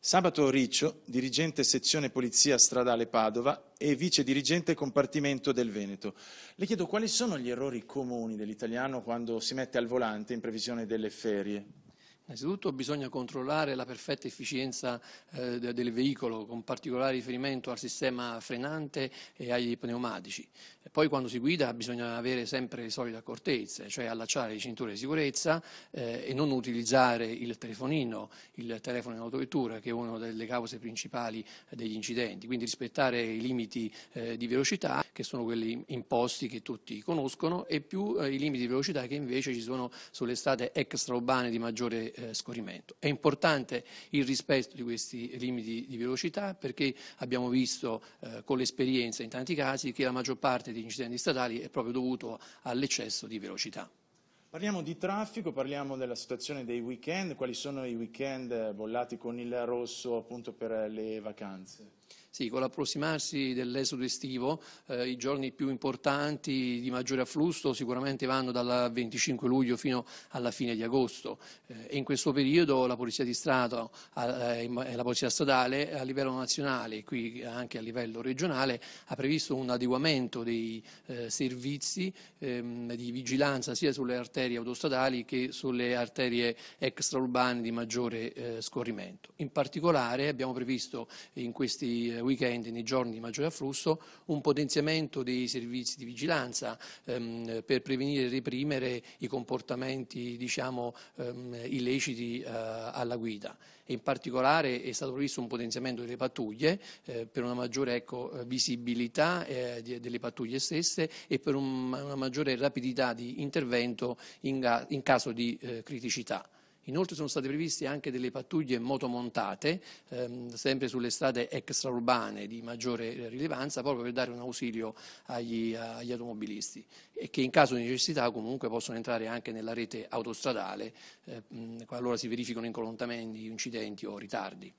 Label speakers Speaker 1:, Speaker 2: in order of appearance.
Speaker 1: Sabato Riccio, dirigente sezione Polizia Stradale Padova e vice dirigente compartimento del Veneto. Le chiedo quali sono gli errori comuni dell'italiano quando si mette al volante in previsione delle ferie.
Speaker 2: Innanzitutto bisogna controllare la perfetta efficienza del veicolo, con particolare riferimento al sistema frenante e ai pneumatici. E poi quando si guida bisogna avere sempre le solite accortezze, cioè allacciare le cinture di sicurezza e non utilizzare il telefonino, il telefono in autovettura, che è una delle cause principali degli incidenti. Quindi rispettare i limiti di velocità, che sono quelli imposti che tutti conoscono, e più i limiti di velocità che invece ci sono sulle strade extraurbane di maggiore scorrimento. È importante il rispetto di questi limiti di velocità perché abbiamo visto con l'esperienza in tanti casi che la maggior parte degli incidenti stradali è proprio dovuto all'eccesso di velocità.
Speaker 1: Parliamo di traffico, parliamo della situazione dei weekend. Quali sono i weekend bollati con il rosso appunto per le vacanze?
Speaker 2: Sì, con l'approssimarsi dell'esodo estivo, i giorni più importanti di maggiore afflusso sicuramente vanno dal 25 luglio fino alla fine di agosto e in questo periodo la Polizia di Stato e la Polizia Stradale a livello nazionale e qui anche a livello regionale ha previsto un adeguamento dei servizi di vigilanza sia sulle arterie autostradali che sulle arterie extraurbane di maggiore scorrimento. In particolare abbiamo previsto in questi weekend, nei giorni di maggiore afflusso, un potenziamento dei servizi di vigilanza per prevenire e reprimere i comportamenti illeciti alla guida. E in particolare è stato previsto un potenziamento delle pattuglie per una maggiore visibilità delle pattuglie stesse e per una maggiore rapidità di intervento in caso di criticità. Inoltre sono state previste anche delle pattuglie motomontate, sempre sulle strade extraurbane di maggiore rilevanza, proprio per dare un ausilio agli automobilisti e che in caso di necessità comunque possono entrare anche nella rete autostradale qualora si verificano incolonnamenti, incidenti o ritardi.